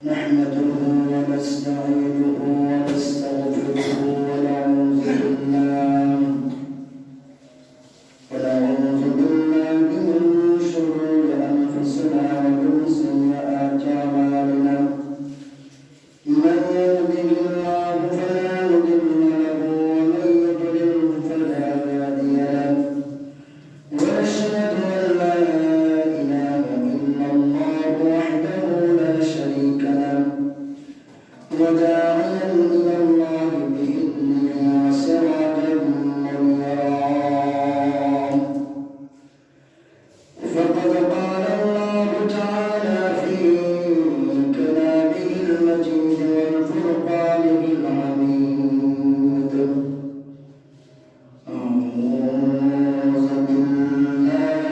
نحمده ونستعينه ونستغفره ونعوذ بالله من شرور أنفسنا ومن سيئات أعمالنا من يهده الله فلا مضل له ومن يضلل فلا هادي له ونشهد أن لا إله إلا الله وحده لا شريك له وداعيا إلى الله بإذنه وسراجا منيرا فقد قال الله تعالى في كلامه المجيد والفرقانه الحميد أعوذ بالله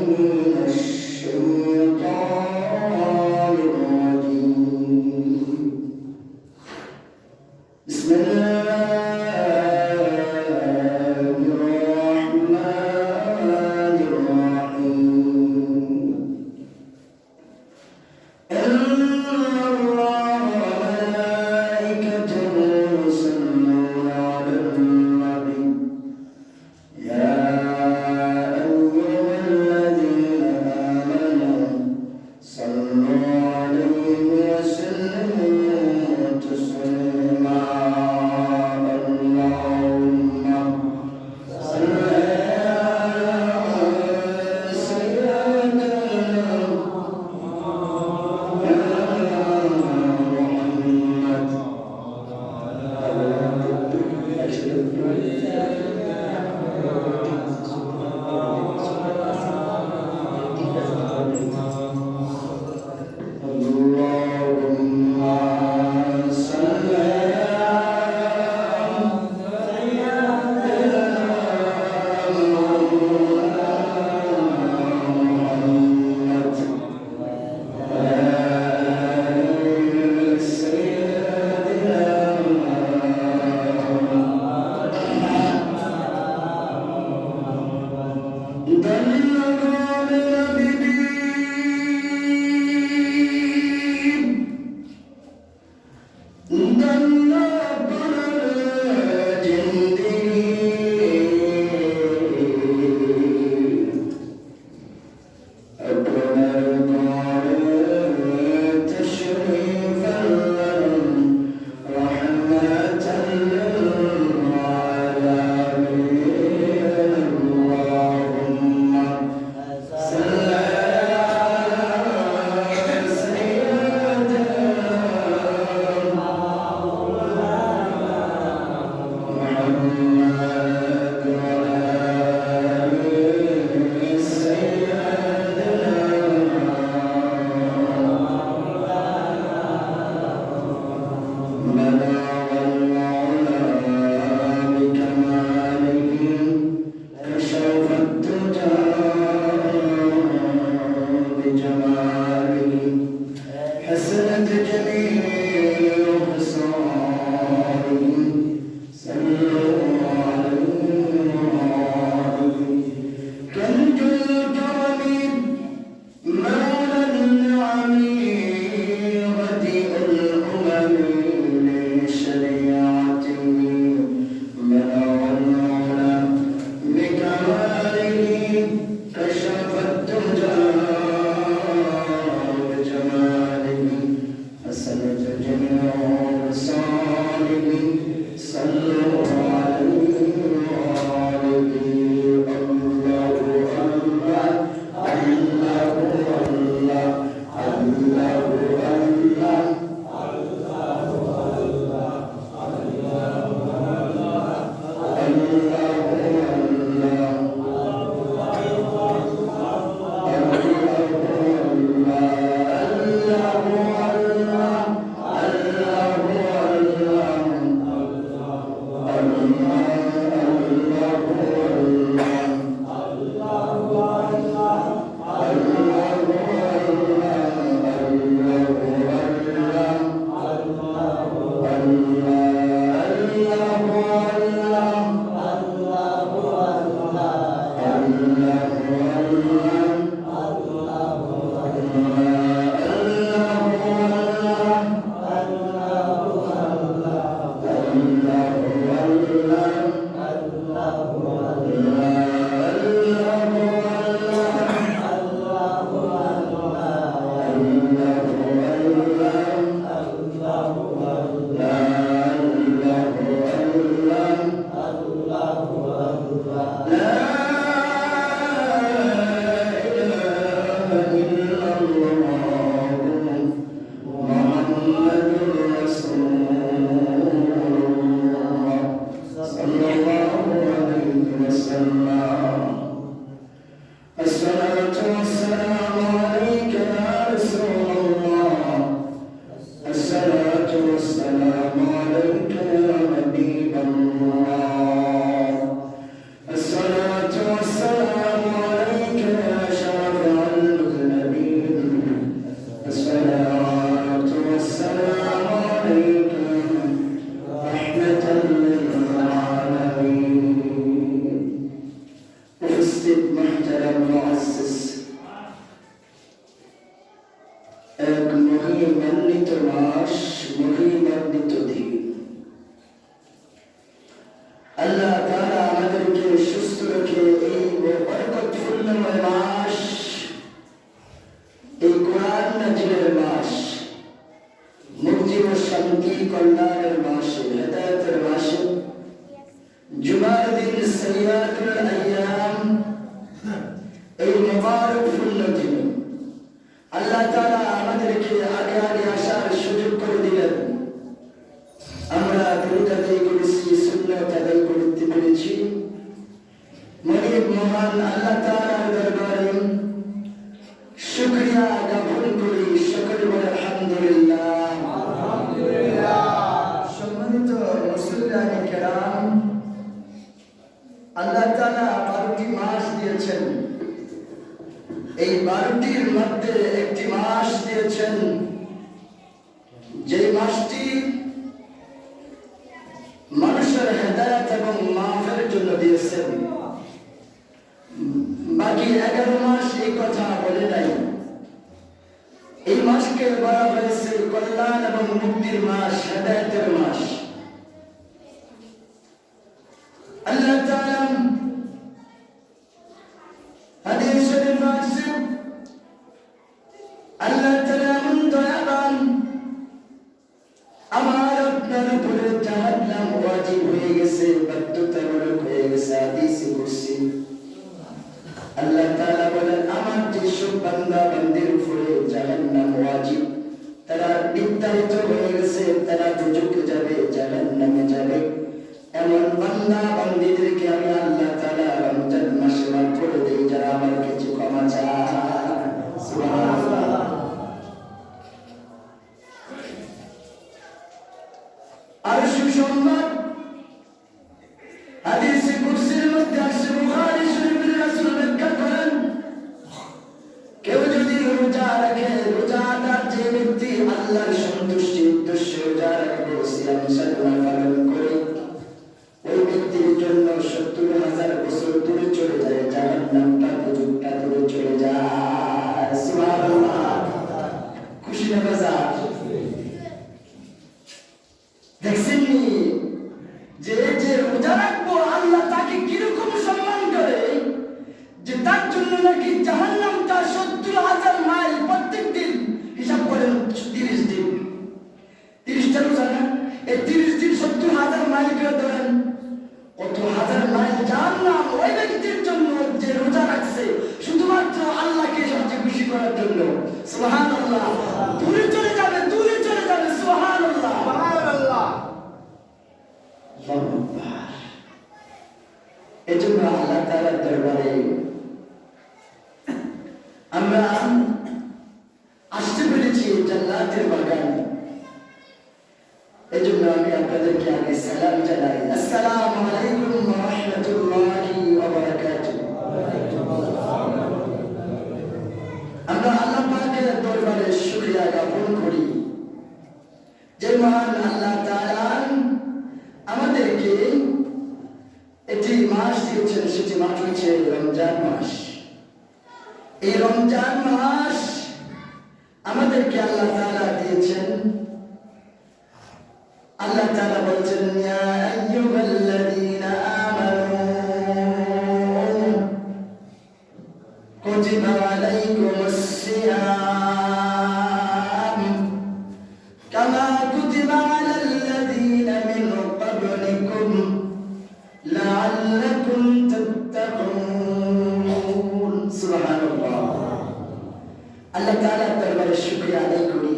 من الشيطان الرجيم بسم الله الرحمن الرحيم إن الله وملائكته يصلون على النبي يا أيها الذين آمنوا صلوا عليه وسلموا تسليما اللهم صل على سيدنا Assalamu alaikum. والسلام عليك يا حبيب الله الصلاة والسلام عليك يا شافع المذنبين الصلاة والسلام عليك رحمة للعالمين أفسد محترم معزز এক মহিমান্বিত মাস মহিমান্বিত দিন আল্লাহ তাআলা আমাদেরকে সুস্থ রেখে এই বরকতপূর্ণময় মাস এই কোরআন নাজিলের মাস মুক্তি ও শান্তি কল্যাণের মাসে হেদায়েতের মাসে জুমার দিন সাইয়াদুল আইয়াম এই মুবারকপূর্ণ দিন আল্লাহ তাআলা আমাদেরকে আগে আগে আসার সুযোগ করে দিলেন আমরা দুরূদ আদায় করেছি সুন্নাত আদায় করতে পেরেছি মহান আল্লাহ তাআলার দরবারে শুকরিয়া জ্ঞাপন করি সকলে বলে আলহামদুলিল্লাহ আলহামদুলিল্লাহ সম্মানিত মুসলিম কেরাম আল্লাহ তাআলা 12টি মাস দিয়েছেন এই 12টির মধ্যে একটি মাস দিয়েছেন যে মাসটি মানুষের হেদায়েত এবং মাফের জন্য দিয়েছেন বাকি 11 মাস এই কথা বলে নাই এই মাসকে বলা হয়েছে কল্যাণ এবং মুক্তির মাস হেদায়েতের মাস আল্লাহ তাআলা হাদিস শরীফ আছে আল্লাহ তাআলা দয়াবান আমার আপনার উপরে জাহান্নাম ওয়াজিব হয়ে গেছে বাধ্যতামূলক হয়ে গেছে হাদিসে কুরসি আল্লাহ তাআলা বলেন আমার যেসব বান্দা বান্দির উপরে জাহান্নাম ওয়াজিব তারা নির্ধারিত হয়ে গেছে তারা দুজকে যাবে জাহান্নামে যাবে এমন বান্দা বান্দীদেরকে আমি আল্লাহ তাআলা রমজান মাসে মাফ করে দেই যারা আমার কাছে ক্ষমা চায় সুবহানাল্লাহ আর সুসংবাদ হাদিসে কুরসির মধ্যে আছে বুখারী শরীফের রাসূল ব্যাখ্যা করেন কেউ যদি রোজা রাখে রোজাদার যে ব্যক্তি আল্লাহর সন্তুষ্টির উদ্দেশ্যে রোজা রাখবে সিয়াম সাধনা পালন করে ওই ব্যক্তির জন্য ৭০,০০০ বছর দূরে চলে যায় জাহান্নামটা দুজকটা দূরে চলে যায় সুবহানাল্লাহ খুশি না বাজার দেখছেন যে যে রোজা রাখবো আল্লাহ তাকে কিরকম সম্মান করে যে তার জন্য নাকি জাহান্নামটা ৭০,০০০ মাইল প্রত্যেক দিন হিসাব করেন ৩০ দিন ৩০টা রোজা না এই ৩০ দিন ৭০,০০০ মাইল করে ধরেন কত হাজার মাইল জাহান্নাম ওই ব্যক্তির জন্য যে রোজা রাখছে শুধুমাত্র আল্লাহকে সবচেয়ে খুশি করার জন্য সুবহানাল্লাহ দূরে চলে যাবে সুবহানাল্লাহ সুবহানাল্লাহ এজন্য আল্লাহ তাআলার দরবারে আমরা আসতে পেরেছি জান্নাতের বাগানে এজন্য আমি আপনাদেরকে আগে সালাম জানাই আসসালামু আলাইকুম ওয়া রাহমাতুল্লাহি ওয়া বারাকাতুহু আমরা আল্লাহ পাকের দরবারে শুকরিয়া জ্ঞাপন করি যে মহান আল্লাহ তাআলা আমাদেরকে একটি মাস দিয়েছেন সেটি মাস হচ্ছে রমজান মাস এই রমজান মাস আমাদেরকে আল্লাহ তাআলা দিয়েছেন আল্লাহ তাআলা বলেছেন ইয়া আইয়ুহাল্লাযীনা আমানু কুতিবা আলাইকুমুস সিয়াম কামা কুতিবা আলাল্লাযীনা মিন ক্বাবলিকুম লাআল্লাকুম তাত্তাকুন সুবহানাল্লাহ আল্লাহ তাআলার দরবারে শুকরিয়া আদায় করি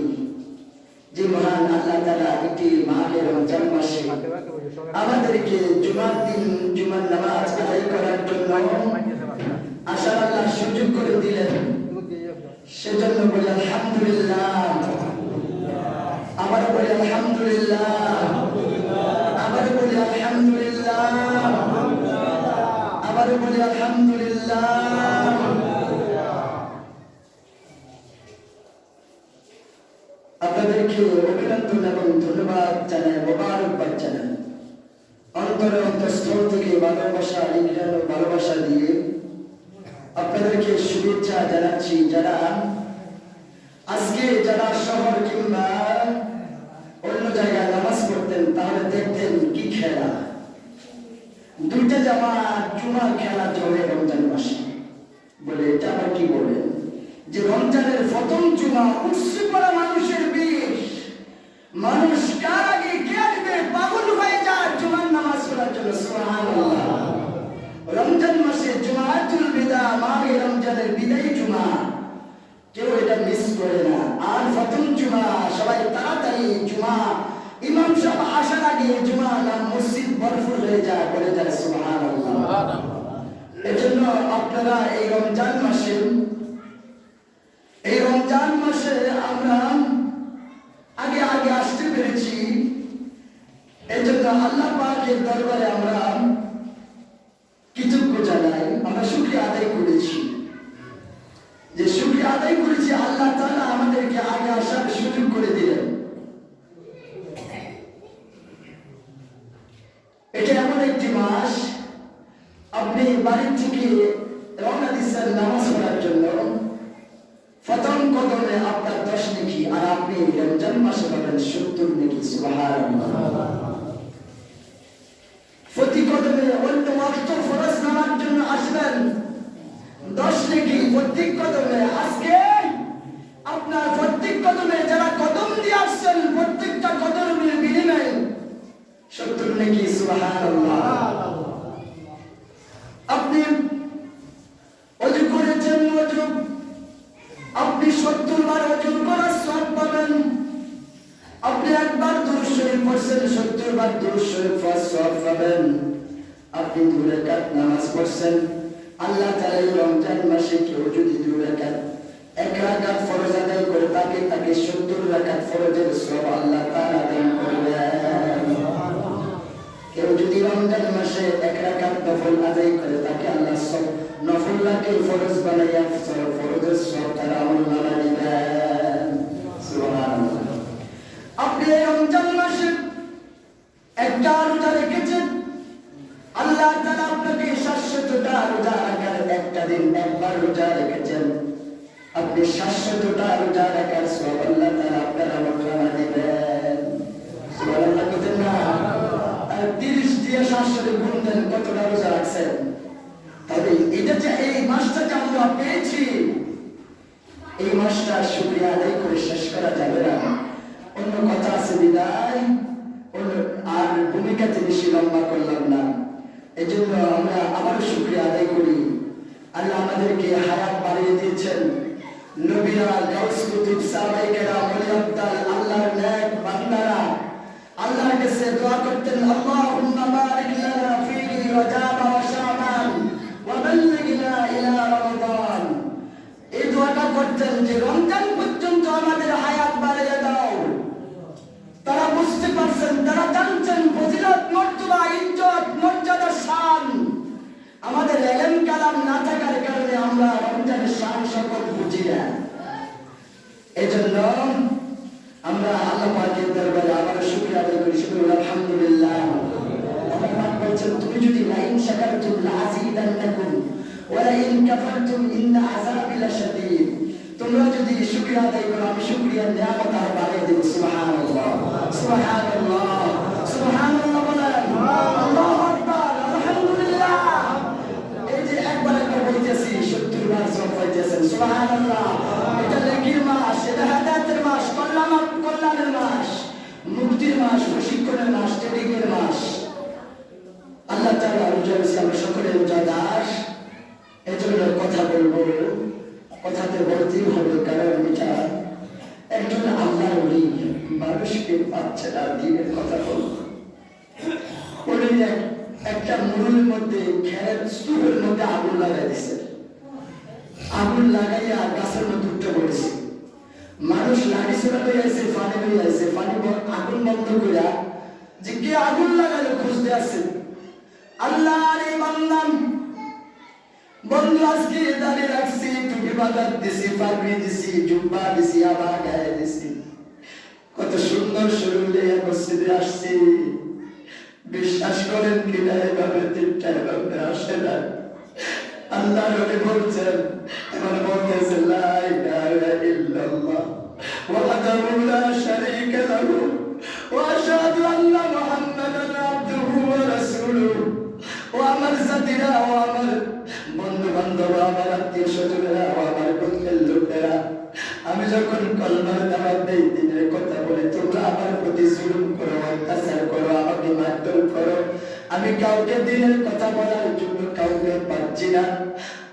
যে মহান আল্লাহ তাআলা একটি মাহে রমজান মাসে আমাদেরকে জুমার দিন জুমার নামাজ আদায় করার জন্য আসার আল্লাহ সুযোগ করে দিলেন সেজন্য বলি আলহামদুলিল্লাহ আমার বলি আলহামদুলিল্লাহ, আবার বলি আলহামদুলিল্লাহ, আবার বলি আলহামদুলিল্লাহ। আপনাদেরকে অভিনন্দন এবং ধন্যবাদ জানাই, মোবারকবাদ জানাই অন্তরে অন্তঃস্থল থেকে ভালোবাসা, নিগ্রহ ভালোবাসা দিয়ে আপনাদেরকে শুভেচ্ছা জানাচ্ছি। যারা আজকে যারা শহর কিংবা অন্য জায়গায় নামাজ পড়তেন তাহলে দেখতেন কি খেলা, দুইটা জামাত জুমার খেলা চলে রমজান মাসে। বলে এটা আবার কি বলেন যে রমজানের প্রথম জুমা উৎসে পড়া মানুষের বিষ, মানুষ কার আগে কে আসবে পাগল হয়ে যায় জুমার নামাজ পড়ার জন্য। সুবহানাল্লাহ। রমজান মাসে জুমাতুল বিদা, মাহে রমজানের বিদায়ী জুমা, কেউ এটা মিস করে না। আর প্রথম জুমা সবাই তাড়াতাড়ি জুমা ইমাম সাহেব আসার আগে জুমা না মসজিদ ভরপুর হয়ে যায়, বলে যায় সুবহানাল্লাহ। এজন্য আপনারা এই রমজান মাসে আমরা আগে আগে আসতে পেরেছি, এজন্য আল্লাহ পাকের দরবারে আমরা কৃতজ্ঞ জানাই। আমরা শুকরিয়া আদায় করেছি, যে শুকরিয়া আদায় করেছি আল্লাহ তাআলা আমাদেরকে আগে আসার সুযোগ করে দিলেন। এটা এমন একটি মাস, আপনি বাড়ি থেকে রওনা দিচ্ছেন নামাজ পড়ার জন্য, প্রথম কদমে আপনার 10 নেকি, আর আপনি রমজান মাসে পাবেন 70 নেকি। সুবহানাল্লাহ। প্রতি কদমে অন্য ওয়াক্ত ফরজ নামার জন্য আসবেন 10 নেকি প্রত্যেক কদমে। আজকে আপনার প্রত্যেক কদমে যারা কদম দিয়ে আসছেন প্রত্যেকটা কদমের বিনিময়ে 70 নেকি। সুবহানাল্লাহ। আপনি ওযু করেছেন, ওযু আপনি 70 বার ওযু করার সওয়াব পাবেন। আপনি একবার দুরূদ শরীফ পড়ছেন 70 বার দুরূদ শরীফ পড়ার সওয়াব পাবেন। আপনি 2 রাকাত নামাজ পড়ছেন, আল্লাহ তাআলা এই রমজান মাসে কেউ যদি 2 রাকাত 1 রাকাত ফরজ আদায় করে তাকে 70 রাকাত ফরজের সওয়াব আল্লাহ তাআলা দান করবেন। কেউ যদি রমজান মাসে 1 রাকাত নফল আদায় করে তাকে আল্লাহ সব নফলকে ফরজ বানাইয়া ফরজের সওয়াব তারা আমলনামা দিবেন। সুবহানাল্লাহ। আপনি রমজান মাসে একটা রোজা রেখেছেন, আল্লাহ তাআলা আপনাকে 700টা রোজা রাখার, একটা দিন একবার রোজা রেখেছেন, আপনি 700টা রোজা রাখার সওয়াব আল্লাহ তাআলা আপনার আমলনামা দিবেন। সুবহানাল্লাহ বলেন না? 30 দিয়ে 700 গুণ দেন, কতটা রোজা রাখছেন? তবে এটা যে এই মাসটা যে আমরা পেয়েছি, এই মাসটা শুকরিয়া আদায় করে শেষ করা যাবে না। অন্য কথা আছে বিদায়, আর ভূমিকাতে বেশি লম্বা করলাম না। এই জন্য আমরা আবার শুকরিয়া আদায় করি। আল্লাহ আমাদেরকে হায়াত বাড়িয়ে দিয়েছেন। নবীরা, গাউস কুতুব, সাহাবায়ে কেরাম, ওলি আব্দাল, আল্লাহর নেক বান্দারা আল্লাহর কাছে দোয়া করতেন, আল্লাহুম্মা বারিক লানা ফি রজব ওয়া শাবান ওয়া বাল্লিগনা ইলা রমাদান। এই দোয়াটা করতেন যে রমজান পর্যন্ত আমাদের হায়াত বাড়িয়ে দাও। তারা বুঝতে পারছেন, তারা জানছেন ফজিলত, মর্তবা, ইজ্জত, মর্যাদা, শান আমাদের ইলম কালাম না থাকার কারণে আমরা রমজানের শান সকল বুঝি না। এজন্য আমরা আল্লাহ পাকের দরবারে আবার শুকরিয়া আদায় করি। আলহামদুলিল্লাহ। আল্লাহ পাক বলেছেন, তুমি যদি লাইন শাকারতুম লাযীদান্নাকুম ওয়া লাইন কাফারতুম ইন্না আযাবি লাশাদীদ, তোমরা যদি শুকরিয়া আদায় করো আমি শুকরিয়ার নিয়ামত আরো বাড়িয়ে দেব। সুবহানাল্লাহ, সুবহানাল্লাহ, সুবহানাল্লাহ বলেন। আল্লাহু আকবার, আলহামদুলিল্লাহ। এই যে একবার বলতেছি 70 বার সওয়াব পাইতেছেন। সুবহানাল্লাহ। এটা নেকির মাস, এটা হেদায়েতের মাস, কল্যাণের মাস, মুক্তির মাস, প্রশিক্ষণের মাস, ট্রেনিংয়ের মাস। আল্লাহ তাআলা আমরা সকলে রোজাদার। এজন্য কথা বলবো, কথাতে বলতেই হবে, কারণ এটা একজন আল্লাহর ওলি মানুষকে পাচ্ছে না দিনের কথা বলবো। উনি একটা মুরুলের মধ্যে খেরের স্তূপের মধ্যে আগুন লাগাই দিচ্ছে, আগুন লাগাইয়া গাছের মধ্যে উঠে পড়েছে। মানুষ লাঠি ছোড়া লইয়া আছে, পানি লইয়া আছে, পানি আগুন বন্ধ করিয়া যে কে আগুন লাগালে খুঁজতে আছে। আল্লাহর এই বান্দাম বন্ধু আজকে দাঁড়িয়ে রাখছি, টুপি বাজার দিছি, পাগড়ি দিছি, জুব্বা দিছি, আবার গায়ে দিছি, কত সুন্দর শরীর লইয়া মসজিদে আসছি। বিশ্বাস করেন কিনা এভাবে তিনটা এভাবে আসে না। আল্লাহ নবী বলছেন, এবার বলতেছে লা ইলাহা ইল্লাল্লাহ ওয়াহদাহু লা শারীকা লাহু ওয়া আশহাদু আন্না মুহাম্মাদান আবদুহু ওয়া রাসূলুহু। ও আমার জাতিরা, ও আমার বন্ধু বান্ধব, আমার আত্মীয় স্বজনেরা, ও আমার গোত্রের লোকেরা, আমি যখন কলমার দাওয়াত দেই, দিনের কথা বলে, তোমরা আমার প্রতি জুলুম করো, অত্যাচার করো, আমাকে মারধর করো, আমি কাউকে দিনের কথা বলার জন্য কাউকে পাচ্ছি না।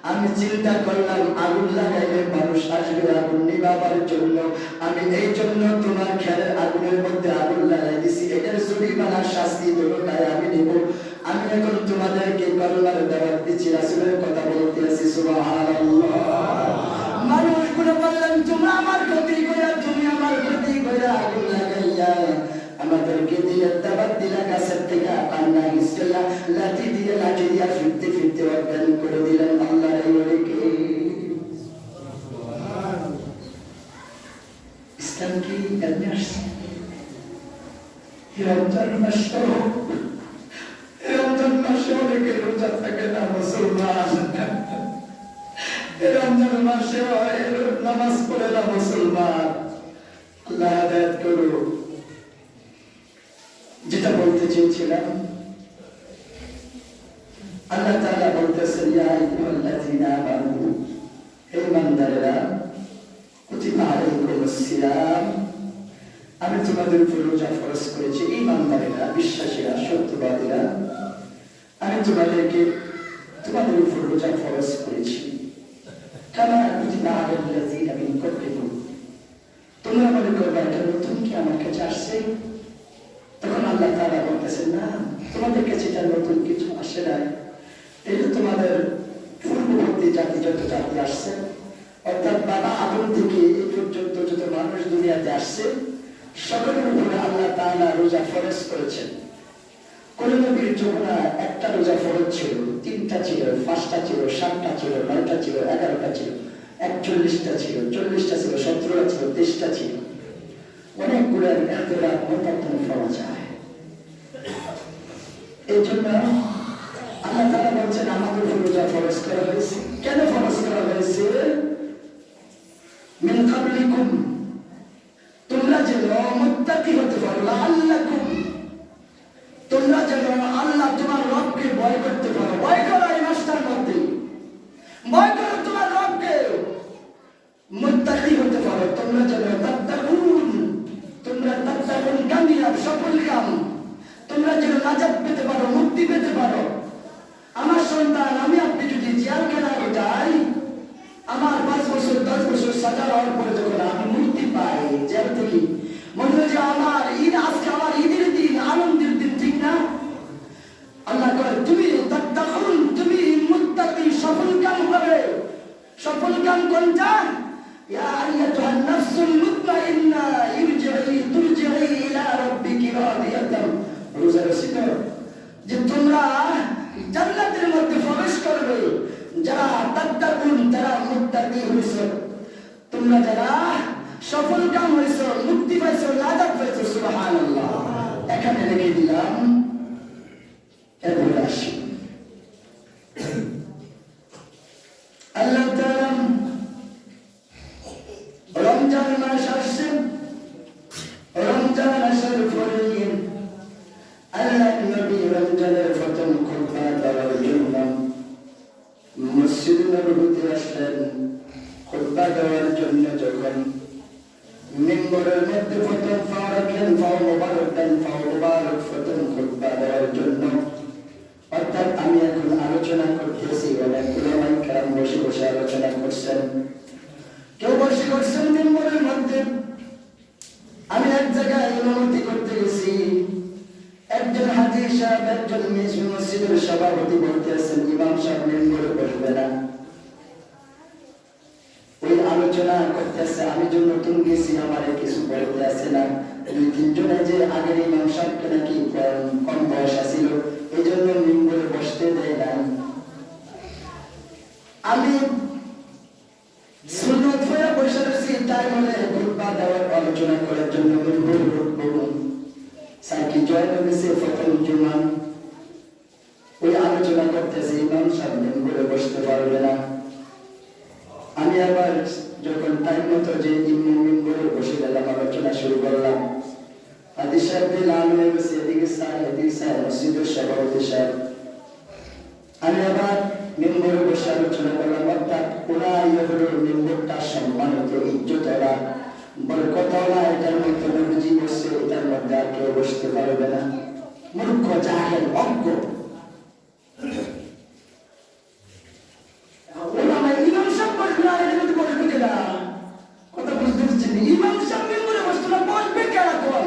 আমি চিন্তা করলাম আগুন লাগাইলে মানুষ আসবে আগুন নিভাবার জন্য, আমি এই জন্য তোমার খেয়ালের আগুনের মধ্যে আগুন লাগাই দিছি। এটার জরিমানা শাস্তি দুটোটাই আমি নেব। আমি এখন তোমাদেরকে কলমার দাওয়াত দিচ্ছি, রাসূলের কথা বলতে আছি। সুবহানাল্লাহ। মানুষগুলো বললেন, তোমরা আমার ক্ষতি কইরা, তুমি আমার ক্ষতি কইরা আগুন লাগাইয়া আমাদেরকে দিলেন দাওয়াত দিলা, গাছের থেকে পান্না ইসলা লাঠি দিয়া ফিরতে ফিরতে অজ্ঞান করে দিলেন। আল্লাহ ইসলাম কি এমনি আসছে? রমজান মাস, রমজান মাসে অনেকে রোজা থাকে না মুসলমান, রমজান মাসে নামাজ পড়ে না মুসলমান। আল্লাহ হেদায়েত করুন। যেটা বলতে চেয়েছিলাম, আল্লাহ তাআলা বলতেছেন, ইয়া আইয়ুহাল্লাযীনা আমানু, হে ইমানদারেরা, কুতিবা আলাইকুমুস সিয়াম, আমি তোমাদের উপর রোজা ফরজ করেছি। ইমানদারেরা, বিশ্বাসীরা, সত্যবাদীরা, আমি তোমাদের উপর রোজা ফরজ করেছি। কামা কুতিবা আলাল্লাযীনা মিন ক্বাবলিকুম, তোমরা মনে করবে এটা নতুন কি আমার কাছে আসছে? তখন আল্লাহ তাআলা বলতেছেন, না, তোমাদের কাছে এটা নতুন কিছু আসে নাই। এটা তোমাদের পূর্ববর্তী জাতি যত জাতি আসছে, অর্থাৎ বাবা আদম থেকে এই পর্যন্ত যত মানুষ দুনিয়াতে আসছে, সকলের উপরে আল্লাহ তাআলা রোজা ফরজ করেছেন। কোন নবীর যমুনা একটা রোজা ফরজ ছিল, 3টা ছিল, 5টা ছিল, 7টা ছিল, 9টা ছিল, 11টা ছিল, 41টা ছিল, 40টা ছিল, 17টা ছিল, 23টা ছিল। অনেকগুলো এতরাত মতান্তর পাওয়া যায়। এই জন্য আল্লাহ তাআলা বলছেন, আমাদের উপর রোজা ফরজ করা হয়েছে। কেন ফরজ করা হয়েছে? মিন ক্বাবলিকুম, তোমরা যেন মুত্তাকি হতে পারো, লাআল্লাকুম, তোমরা যেন আল্লাহ তোমার রবকে ভয় করতে পারো। ভয় করো এই মাসটার মধ্যে, ভয় করো তোমার রবকে, মুত্তাকি হতে পারো। তোমরা যেন তাত্তাকুন, তোমরা তাত্তাকুন কামিয়াব, সফল কাম, তোমরা যেন নাজাত পেতে পারো, মুক্তি পেতে পারো। আমার সন্তান, আমি আপনি যদি জেলখানায় যাই, আমার 5 বছর 10 বছর সাজা হওয়ার পরে যখন আমি মুক্তি পাই জেল থেকে, মনে হয় যে আমার ঈদ, আজকে আমার ঈদের দিন, আনন্দের দিন, ঠিক না? আল্লাহ কয়, তুমি তাত্তাকুন, তুমি মুত্তাকি, সফল কাম হবে। সফল কাম কোনটা? ইয়া আইয়াতুহান নাফসুল মুতমাইন্না তুরজিই ইলা রাব্বিকি রাদিয়াতান, রোজা রসিক, যে তোমরা জান্নাতের মধ্যে প্রবেশ করবে। যারা তাত্তাকুন, যারা মুত্তাকি হইছো, তোমরা যারা সফল কাম হইছো, মুক্তি পাইছো, নাজাত পাইছো। সুবহানাল্লাহ। এখানে রেখে দিলাম। এরপরে আসি, আল্লাহ তাআলা রমজান মাস আসছে। রমজান আসার পরে আল্লাহ নবী রমজানের প্রথম খুতবা দেওয়ার জন্য মসজিদ নববীতে আসলেন। খুতবা দেওয়ার জন্য যখন মিম্বরের মধ্যে প্রথম পা রাখলেন, পাও মোবারক দেন, পাও মোবারক প্রথম খুতবা দেওয়ার জন্য। অর্থাৎ আমি এখন আলোচনা করতেছি, অনেক উলামায়ে কেরাম বসে বসে আলোচনা করছেন। কেউ বসে করছেন মিম্বরের মধ্যে। আমি এক জায়গায় ইমামতি করতে গেছি, একজন হাজী সাহেব, একজন মসজিদের সভাপতি বলতেছেন, ইমাম সাহেব মিম্বরে বসবে না। ওই আলোচনা আলোচনা করতেছে, আমি যে নতুন গেছি আমার কিছু বলতে আছে না, 2-3 জনে যে আগের ইমাম সাহেবকে নাকি কম বয়স ছিল এই জন্য মিম্বরে বসতে দেয় না। আমি সুন্নত হয়ে বসে রয়েছি, তাই বলে খুতবা দেওয়ার আলোচনা করার জন্য মিম্বরে উঠবো। সাইকি জয়েন হয়েছে প্রথম জুমা, ওই আলোচনা করতেছে ইমাম সাহেব মিম্বরে বসতে পারবে না। আমি আবার যখন টাইম মতো যে মিম্বরে বসে গেলাম, আলোচনা শুরু করলাম। হাদিস সাহেব দিলাম বসে এদিকে স্যার মসজিদের সভাপতি সাহেব, আমি আবার মিম্বরে বসে আলোচনা করলাম। অর্থাৎ ওরা হলো মিম্বরটা সম্মানিত, ইজ্জতওয়ালা, বরকতওয়ালা, এটার মধ্যে নবীজি বসে, এটার মধ্যে আর কেউ বসতে পারবে না। মূর্খ, জাহেল, অজ্ঞ। কথা বুঝতে পারছেন? ইমাম সাহেব মিম্বরে বসতো না, বসবে কেন? কোন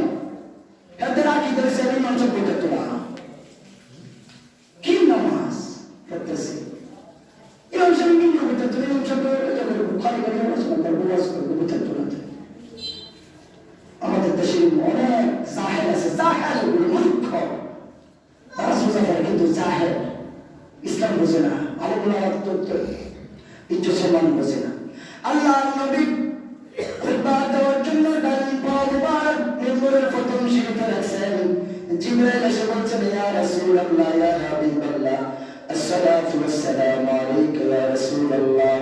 এদের আকিদা হইছে ইমাম সাহেব বলতে না কি নামাজ পড়তেছে, ইমাম সাহেব মিম্বরে বলতে না, ইমাম সাহেব বুখারী করে নামাজ পড়তে না। আমাদের দেশে অনেক জাহেল আছে, জাহেল মূর্খ, তারা সোজা করে কিন্তু জাহেল, ইসলাম বোঝে না, আল্লাহ ইজ্জত সম্মান বোঝে না। আল্লাহ নবী খুতবা দেওয়ার জন্য ডান পা মুবারক মিম্বরের প্রথম সিঁড়িতে রাখছেন। জিবরাইল এসে বলছেন, ইয়া রাসূলুল্লাহ, ইয়া হাবিবাল্লাহ, আসসালাতু ওয়াসসালামু আলাইকা ইয়া রাসূলুল্লাহ।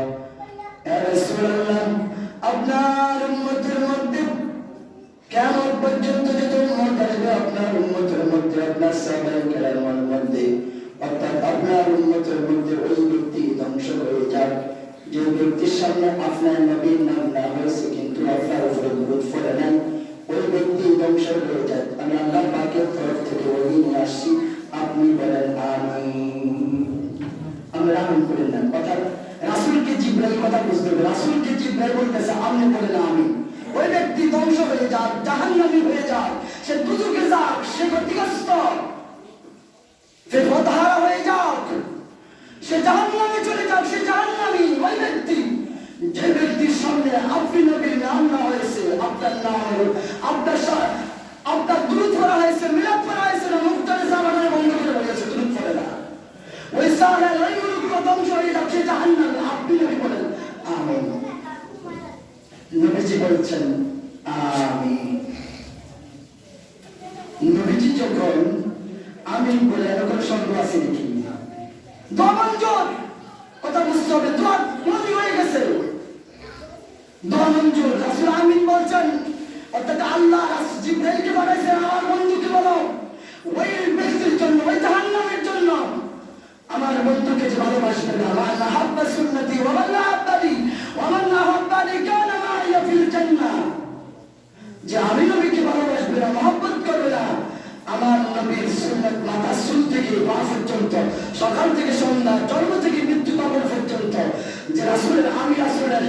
ইয়া রাসূলুল্লাহ, আপনার উম্মতের মধ্যে কিয়ামত পর্যন্ত যত উম্মত আসবে, আপনার উম্মতের মধ্যে, আপনার সাহাবায়ে কেরামের মধ্যে, অর্থাৎ আপনার উম্মতের মধ্যে ওই ব্যক্তি ধ্বংস হয়ে যাক যে ব্যক্তির সামনে আপনার নবীর নাম না হয়েছে কিন্তু আপনার উপরে দুরূদ পড়ে নাই, ওই ব্যক্তি ধ্বংস হয়ে যায়। আমি আল্লাহ পাকের তরফ থেকে ওহী নিয়ে আসছি, আপনি বলেন আমিন। আমরা আমিন বলেন না, কথা রাসূলকে জিবরাইল কথা বুঝতে হবে, রাসূলকে জিবরাইল বলতেছে আপনি বলেন আমিন। ওই ব্যক্তি ধ্বংস হয়ে যাক, জাহান্নামী হয়ে যাক, সে দুজকে যাক, সে ক্ষতিগ্রস্ত, সে পথহারা হয়ে যাক, সে জাহান্নামে চলে যাক, সে জাহান্নামী। ওই ব্যক্তি, যে ব্যক্তির সামনে আপনি নবীর নাম না হয়েছে, আপনার নাম আপনার দুরূদ পড়া হয়েছে, মিলাদ পড়া হয়েছে না, মুক্তারে সামানে বন্ধ করে বলেছে দুরূদ পড়ে না, ওই সাহারা ওই মুরুব্বা ধ্বংস হয়ে যাক, সে জাহান্নামী। আপনি নবী বলেন আমিন। নবীজি বলছেন আমিন। নবীজি যখন আমিন বলে, এরকম সন্দেহ আছে নাকি? দমঞ্জুর, কথা বুঝতে হবে, দোয়া মঞ্জুর হয়ে গেছে, দমঞ্জুর। রাসূল আমিন বলছেন, অর্থাৎ আল্লাহ জিবরাইলকে বলেছেন, আমার বন্ধুকে বলো ওই ব্যক্তির জন্য, ওই জাহান্নামের জন্য, আমার বন্ধুকে যে ভালোবাসবে না, মান আহাব্বা সুন্নতি ওয়া মান আহাব্বানি ওয়া মান আহাব্বানি কানা মাইয়া ফিল জান্নাহ, যে আমি নবীকে ভালোবাসবে না, মহব্বত করবে না, আমার নবীর সুন্নাত মাথা চুল থেকে পা পর্যন্ত, সকাল থেকে সন্ধ্যা, জন্ম থেকে মৃত্যু কবর পর্যন্ত, যে রাসূলের, আমি রাসূলের,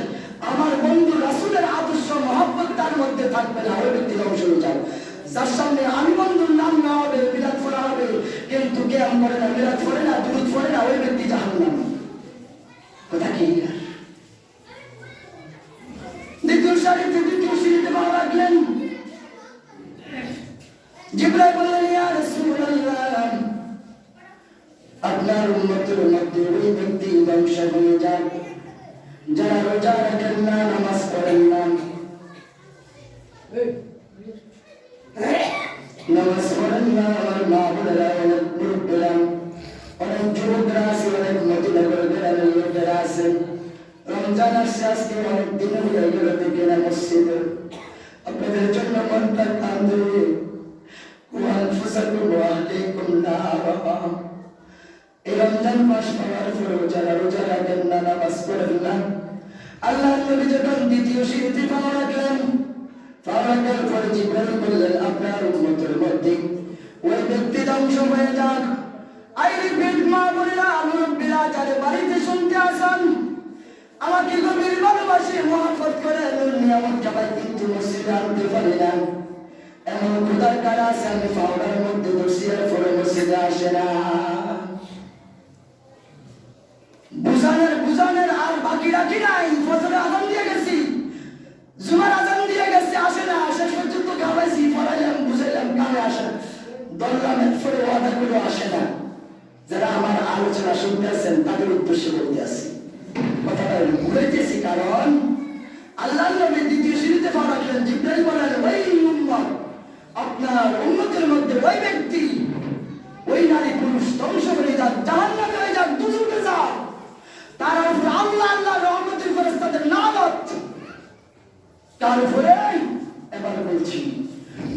আমার বন্ধু রাসূলের আদর্শ মহব্বত তার মধ্যে থাকবে না, ওই ব্যক্তি ধ্বংস হয়ে যাবে। যার সামনে আমি বন্ধুর নাম না হবে, মিলাদ পড়া হবে কিন্তু কিয়াম করে না, মিলাদ পড়ে না, দুরূদ পড়ে না, ওই ব্যক্তি জাহান্নামী। কথা কি? দ্বিতীয় সিঁড়িতে পা রাখলেন, জিবরাইল বললেন, ইয়া রাসূলুল্লাহ, আপনার উম্মতের মধ্যে ওই ব্যক্তি ধ্বংস হয়ে যান যারা রোজা রাখেন না, নামাজ পড়েন না, নামাজ পড়েন না। আমার মা বোনেরা, অনেক মুরব্বীরা, অনেক যুবকরা আছে, অনেক মদিনানগর গ্রামের লোকেরা আছে, রমজান আসছে, আজকে অনেক দিন হয়ে গেল দেখে না মসজিদে, আপনাদের জন্য মনটা কান্দে। এই রমজান মাস পাওয়ার পরেও যারা রোজা রাখেন না, নামাজ পড়েন না, আল্লাহ নবী যখন দ্বিতীয় সিঁড়িতে পা রাখলেন, পা রাখার পরে জিবরাইল বললেন, আপনার উম্মতের মধ্যে ওই ব্যক্তি ধ্বংস হয়ে যাক। আই রিপিট, মা বোনেরা, মুরব্বীরা যারা বাড়িতে শুনতে আসেন, আমাকে গভীর ভালোবাসে, মহব্বত করে, নিয়ামত খাবার কিন্তু মসজিদে আনতে পারি না, এমন খোদার কারা আছে, আমি পাউডার মধ্যে বসি আর পরে মসজিদে আসে না। বুঝানোর আর বাকি রাখি নাই, ফজরে আযান দিয়ে গেছি, কথাগুলো আসে না, যারা আমার আলোচনা শুনতেছেন তাদের উদ্দেশ্যে বলতে আসি, কথাটা বলেছি। কারণ আল্লাহ নবী দ্বিতীয় সিঁড়িতে পাঠালেন, জিবরাইল বলেন, ওই উম্মত, আপনার উম্মতের মধ্যে ওই ব্যক্তি, ওই নারী পুরুষ ধ্বংস হয়ে যান, জাহান্নামে হয়ে যান, দুজকে যান, তার উপরে আল্লাহ রহমতের ফেরেশতাদের লানত। তার উপরে এবার বলছি,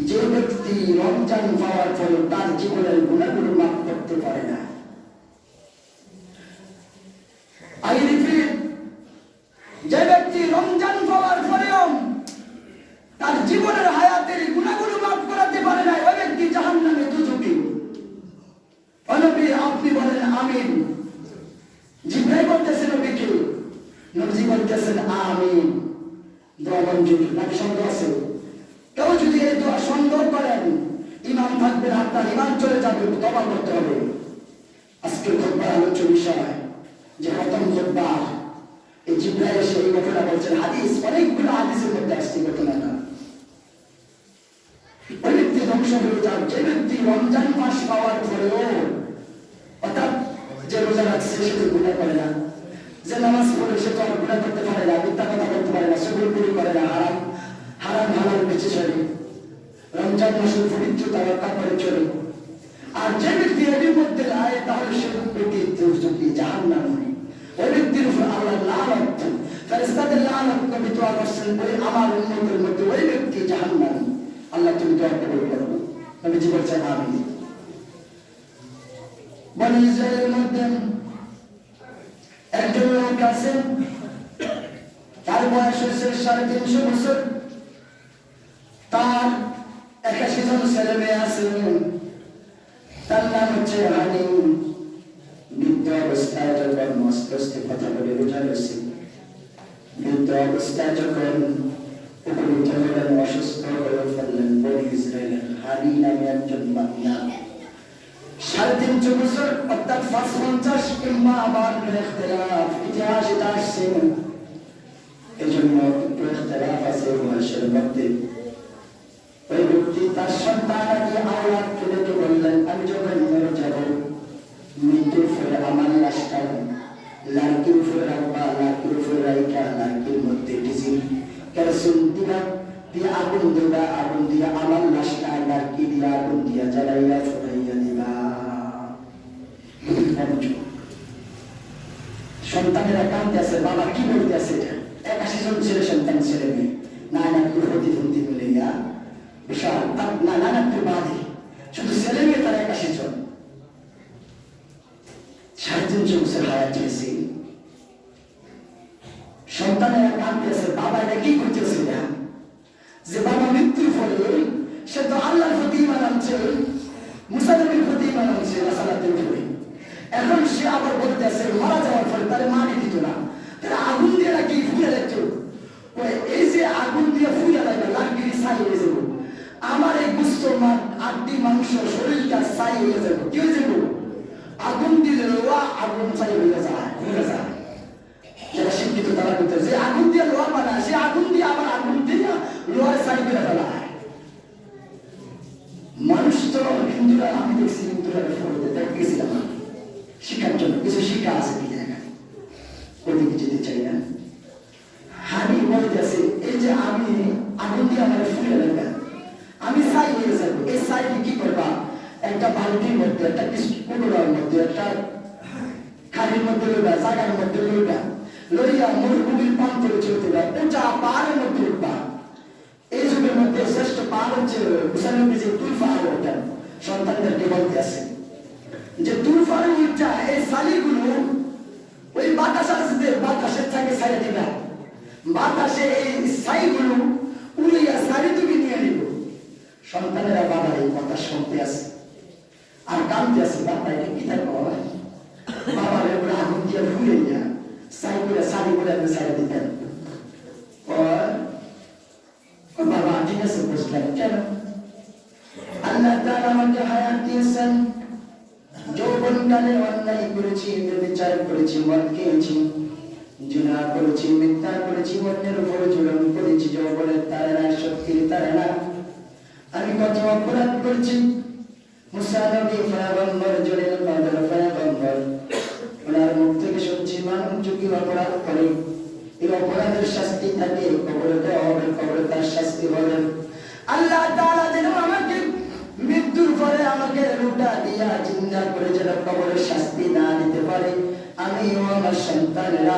যে ব্যক্তি রমজান পাওয়ার পরে তার জীবনের গুণাগুলো মাফ করতে পারে না, যে ব্যক্তি রমজান পাওয়ার পরেও তার জীবনের হায়াতের গুণাগুলো মাফ করাতে পারে না, ওই ব্যক্তি জাহান্নামে দুজকে। নবী আপনি বলেন আমিন। জিবরাইল বলতেছেন নবীকে, নবীজি বলতেছেন আমিন। দোয়া মঞ্জুর নাকি সন্দেহ আছে? কেউ যদি এই দোয়া সন্দেহ করেন, ইমান থাকবে না, আপনার ইমান চলে যাবে, তওবা করতে হবে। আজকের খুতবার আলোচ্য বিষয় যে খতম খুতবা, এই জিবরাইল এসে এই ঘটনা বলছেন। হাদিস, অনেকগুলো হাদিসের মধ্যে আসছে ঘটনাটা। ওই ব্যক্তি ধ্বংস হয়ে যান যে ব্যক্তি রমজান মাস পাওয়ার পরেও, অর্থাৎ যে রোজা রাখছে সে তো গুনাহ করে না, যে নামাজ পড়ে সে তো আর গুনাহ করতে পারে না, মিথ্যা কথা বলতে পারে না, চুগলখড়ি করে না, হারাম হালাল বেঁচে চলে, রমজান মাসের পবিত্রতা রক্ষা করে চলে। আর যে ব্যক্তি এর মধ্যে আয়, তাহলে সে ব্যক্তি জাহান্নামী। ওই ব্যক্তির উপর আল্লাহ লানত, ফেরেশতাদের লানত নবী দোয়া করছেন, ওই আমার উম্মতের মধ্যে ওই ব্যক্তি জাহান্নামী। আল্লাহ তুমি দোয়া কবুল করো। নবীজি বলছেন আমিন। বনি ইসরাইলের মধ্যে একজন লোক আছেন, তার বয়স হয়েছে 350 বছর, তার 81 জন ছেলে মেয়ে আছে, তার নাম হচ্ছে হালিম। বৃদ্ধ অবস্থায় যখন মস্তিষ্কে কথা বলে বোঝা গেছে, বৃদ্ধ অবস্থায় যখন উপনীত হলেন, অসুস্থ হয়ে ফেললেন, বনি ইসরাইলের হালি নামে একজন বান্দা 350 বছর, অর্থাৎ 55 কিংবা আবার ইখতিলাফ, ইতিহাস এটা আসছে, এই জন্য একটু ইখতিলাফ আছে বয়সের মধ্যে। ওই ব্যক্তি তার সন্তানকে আওলাদকে ডেকে বললেন, আমি যখন মরে যাব, মৃত্যুর ফলে আমার লাশটা লাকির উপরে রাখবা, লাকির উপরে রাইখা লাকির মধ্যে ডিজিল কেরোসিন দিবা, দিয়ে আগুন দিবা, আগুন দিয়ে আমার লাশটা লাকি দিয়ে আগুন দিয়া জ্বালাইয়া ফোটাইয়া দিবা। সন্তানেরা কাঁদতে আছে, বাবা কি বলতে আছে? 81 জন ছেলে সন্তান, ছেলে মেয়ে, নানাকুর প্রতিবন্ধী মিলে বিশাল নানাকুর বাদে শুধু ছেলে মেয়ে তার 81 জন, 350 বছর হায়াত হয়েছে। সন্তানেরা কাঁদতে আছে, বাবা এটা কি করতেছে না? যে বাবা মৃত্যুর ফলে সে তো আল্লাহর প্রতি ঈমান আনছে, মুসা নবীর প্রতি ঈমান আনছে, রাসালাতের উপরে। এখন সে আবার বলতেছে মারা যাওয়ার ফলে তার মানি দিত না, তারা আগুন দিয়ে নাকি ফুলে দিত। এই যে আগুন দিয়ে ফুলে দেয়, লাকড়ি ছাই হয়ে যাবো, আমার এই গুস্ত আড্ডি মাংস শরীরটা ছাই হয়ে যাবো। কি হয়ে যাবো? আগুন দিলে লোহা আগুন ছাই হয়ে যায়, ভুলে যায়। যারা শিক্ষিত তারা বলতে, যে আগুন দিয়ে লোহা বানায়, সে আগুন দিয়ে আবার আগুন দিয়ে লোহার ছাই করে ফেলায়। মানুষ তো হিন্দুরা, আমি দেখছি হিন্দুরা দেখতে গেছিলাম শিক্ষার জন্য, কিছু শিক্ষা আছে কি জায়গায়, ওইদিকে যেতে চাই না। হানি বলতেছে, এই যে আমি আগুন দিয়ে আমার ফুলে লাগবে, আমি ছাই হয়ে যাবো, এই ছাইকে কি করবা? একটা বালতির মধ্যে, একটা কুকুরের মধ্যে, একটা খাড়ির মধ্যে লইবা, জায়গার মধ্যে লইবা, লইয়া মরুভূমির প্রান্তরে চলতে যাবে, উঁচা পাহাড়ের মধ্যে উঠবা। এই যুগের মধ্যে শ্রেষ্ঠ পাহাড় হচ্ছে হুসাইনবী যে তুল পাহাড়ে ওঠেন, সন্তানদেরকে বলতে আছে যে তুল পাহাড়ে উঠা এই শালিগুলো ওই বাতাস আসতে, বাতাসের থেকে ছাড়িয়ে দিবা, বাতাসে এই ছাইগুলো উড়িয়া শাড়ি তুমি নিয়ে নিব। সন্তানেরা বাবার এই কথা শুনতে আছে আর কাঁদতে আছে, বাবা এটা কি থাকবো, বাবার এগুলো আগুন দিয়ে ফুলে নিয়ে ছাই করে শাড়ি করে আপনি ছাড়িয়ে দিতেন। বাবা ঠিক আছে, বুঝলেন কেন? আল্লাহ তাআলা আমাকে হায়াত দিয়েছেন, যৌবনকালে অন্যায় করেছি, বিচার করেছি, মদ খেয়েছি, জিনা করেছি, মিথ্যা করেছি, অন্যের উপরে জুলুম করেছি, যৌবনের তারা না, শক্তির তারা না, আমি কত অপরাধ করেছি, মুসা নবী পয়গম্বর জলিল কদর পয়গম্বর, ওনার মুখ থেকে শুনছি মানুষ যদি অপরাধ করে এই অপরাধের শাস্তি থাকে, কবরে দেওয়া হবে, কবরে তার শাস্তি হবে। আল্লাহ তাআলা যেন আমাকে মৃত্যুর পরে আমাকে রুটা দিয়া জিন্দা করে যেন কবরের শাস্তি না দিতে পারে। আমি ও আমার সন্তানেরা,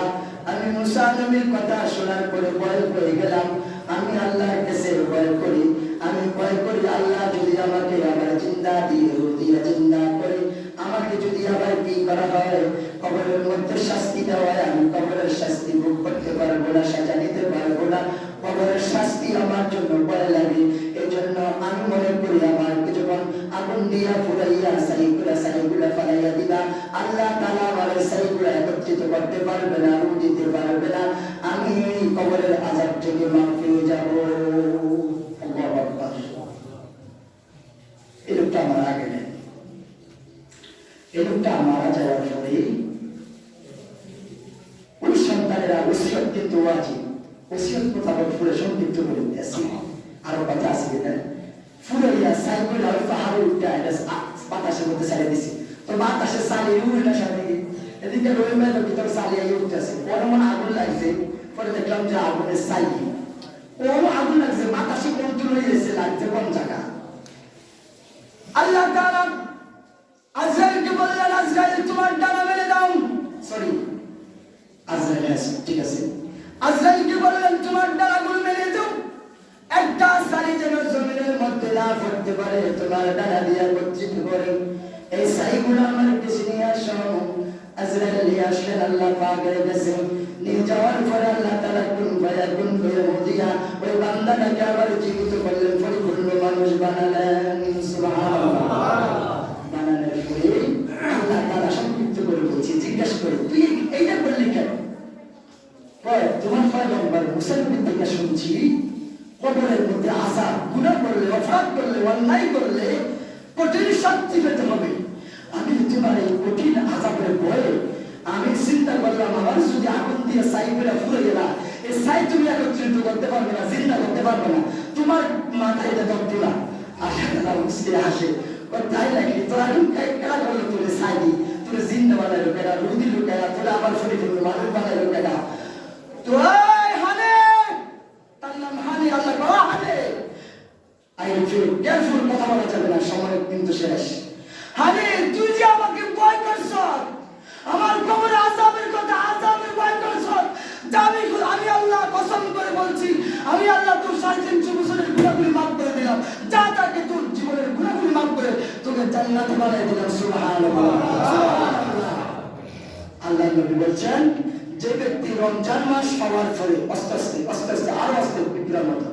আমি মুসা নবীর কথা শোনার পরে ভয় পেয়ে গেলাম। আমি আল্লাহর কাছে ভয় করি, আমি ভয় করি আল্লাহ যদি আমাকে আবার জিন্দা দিয়ে জিন্দা করে আমাকে যদি আবার কি করা হয়, কবরের মধ্যে শাস্তি দেওয়া হয়, আমি কবরের শাস্তি ভোগ করতে পারবো না, সাজা নিতে পারবো না। কবরের শাস্তি আমার জন্য ভয় লাগে। এই জন্য আমি মনে করি আমাকে যখন আগুন দিয়া ফুরাইয়া সাইগুলা ফালাইয়া দিবা, আল্লাহ তাআলা আমার সাইগুলা একত্রিত করতে পারবে না, আগুন দিতে পারবে না। আমি এই কবরের আযাব থেকে মাফ পেয়ে যাব। আল্লাহু আকবার। এই লোকটা মারা গেলেন। এই লোকটা মারা যাওয়ার পরে ওই সন্তানেরা ওসিয়ত কিন্তু ওয়াজিব। ওসিয়ত মোতাবেক ফুলে সংক্ষিপ্ত করে দিয়েছি। আরো কথা আছে কিনা? ফুলাইয়া সাইগুলা পাহাড়ে উঠে বাতাসের মধ্যে ছাড়িয়ে দিছি। তো বাতাসে চালিয়ে উল্টা সারিয়ে এদিকে রয়ে মেলো ভিতরে চালিয়ে উঠতেছে। পরে মনে আগুন লাগছে, পরে দেখলাম যে আগুনের চালিয়ে ওরও আগুন লাগছে, বাতাসে কন্ট্রোল হয়ে গেছে, লাগছে কোন জায়গা। আল্লাহ তাআলা আজরাইলকে বললেন, আজরাইল তোমার ডানা মেলে দাও। সরি, আজরাইল ঠিক আছে। আজরাইলকে বললেন তোমার ডানাগুলো মেলে দাও, একটা সারি যেন জমিনের মধ্যে না পড়তে পারে, তোমার ডানা দিয়ে একত্রিত করে এই সাইগুলো আমার কাছে নিয়ে আসো। আজরাইল নিয়ে আসলেন, আল্লাহ পাকের কাছে নিয়ে যাওয়ার পরে আল্লাহ তাআলা কুন ফায়াকুন করে দিয়া ওই বান্দাটাকে আবার জীবিত করলেন, পরিপূর্ণ মানুষ বানালেন। সুবহানাল্লাহ। বানানোর পরে আল্লাহ তাআলা সংক্ষিপ্ত করে বলছি, জিজ্ঞাসা করে তুই এইটা বললি কেন? তোমার পয়গম্বর মুসা নবী থেকে শুনছি কবরের মধ্যে আযাব, গুনাহ করলে, অপরাধ করলে, অন্যায় করলে কঠিন শাস্তি পেতে হবে। আমি তোমার এই কঠিন আযাবের ভয়ে আমি চিন্তা করলাম আমার যদি আগুন দিয়ে সাইগুলা ফুলে গেলা, এই সাই তুমি একত্রিত করতে পারবে না, জিন্দা করতে পারবে না, তোমার মাথায় এটা দগ্ধ না। আল্লাহ মুসকে হাসে, তাই নাকি? তোর আগুন কেনা করলো, তোরে সাই দি, তোরে জিন্দা বানাইলো কেনা, রুদি লুকায়া, তোরে আবার ফিরে ফিরলো মানুষ বানাইলো কেনা? তো হানে তার নাম হানে, আল্লাহ বলা হানে। আই ফিল কেয়ারফুল, কথা বলা যাবে না, সময় কিন্তু শেষ। হানে তুই যে আমাকে ভয় করছ, আমার কবরে আযাবের কথা, আযাবের ভয় করছ, আমি আল্লাহ কসম করে বলছি, আমি আল্লাহ তোর 350 বছরের গুনাহগুলি মাফ করে দিলাম। যা তাকে তোর জীবনের গুনাহগুলি মাফ করে তোকে জান্নাতে বানিয়ে দিলাম। সুবহানাল্লাহ, সুবহানাল্লাহ। আল্লাহ নবী বলছেন, যে ব্যক্তি রমজান মাস পাওয়ার পরে আস্তে আস্তে আরো আস্তে বিক্রার মতো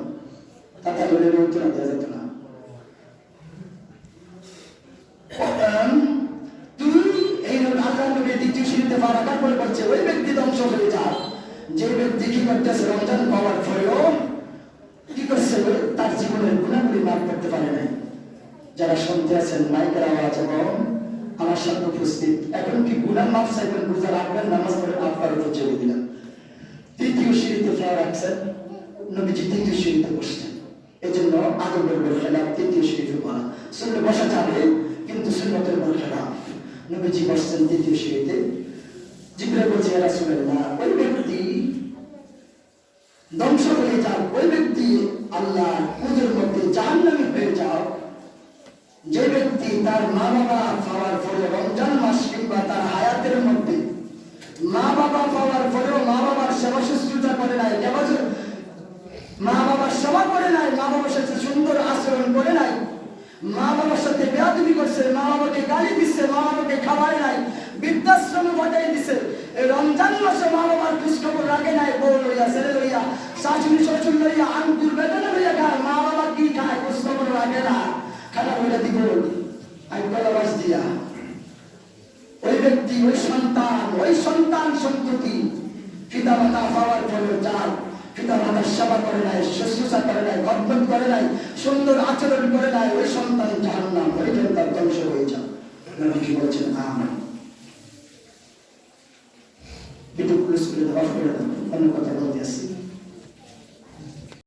তাতে বলে উত্তর দেওয়া যেত না। তুই এই আল্লাহ নবী দ্বিতীয় সিঁড়িতে পা রাখার পরে বলছে ওই ব্যক্তি ধ্বংস হয়ে যায় যে ব্যক্তি কি করতেছে রমজান পাওয়ার পরেও কি করছে, তার জীবনের গুণাগুলি মাফ করতে পারে নাই। যারা শুনতে আছেন মাইকের আওয়াজ এবং আমার সাথে উপস্থিত, এখন কি গুনাহ মাফ চাইবেন, রোজা রাখবেন, নামাজ পড়ে মাফ করার উপর জোর দিলাম। তৃতীয় সিঁড়িতে পা রাখছেন, নবীজি তৃতীয় সিঁড়িতে বসছেন। এই জন্য আদবের বল খেলাফ, তৃতীয় সিঁড়িতে পড়া শুনলে বসা যাবে, কিন্তু সুন্নতের বল খেলাফ। নবীজি বসছেন তৃতীয় সিঁড়িতে। জিবরাইল বলছে, ইয়া রাসূলুল্লাহ, ওই ব্যক্তি ধ্বংস হয়ে যাও, ওই ব্যক্তি আল্লাহ কুদের মধ্যে জাহান্নামী হয়ে যাও যে ব্যক্তি তার মা বাবা পাওয়ার পরে রমজান মাস কিংবা তার হায়াতের মধ্যে মা বাবা পাওয়ার পরেও মা বাবার সেবা শুশ্রূষা করে নাই, মা বাবার সেবা করে নাই, মা বাবার সাথে সুন্দর আচরণ করে নাই, মা বাবার সাথে বেয়াদবি করছে, মা বাবাকে গালি দিচ্ছে, মা বাবাকে খাওয়ায় নাই, বৃদ্ধাশ্রমে পাঠিয়ে দিছে, এই রমজান মাসে মা বাবার খোঁজখবর রাখে নাই, বউ লইয়া, ছেলে লইয়া, শাশুড়ি শ্বশুর লইয়া, আঙ্গুর বেদনা লইয়া খায়, মা বাবা কি খায় খোঁজখবর রাখে না, খানা বলে দিব আইবাস দিয়া। ওই ব্যক্তি, ওই সন্তান সন্ততি পিতা মাতা পাওয়ার পরে যার পিতা মাতার সেবা করে নাই, শুশ্রূষা করে নাই, খদমত করে নাই, সুন্দর আচরণ করে নাই, ওই সন্তান জাহান্নাম, ওই জন্য তার ধ্বংস হয়ে যান। নবী কি বলছেন? আমিন। একটু পুলিশ করে দেওয়া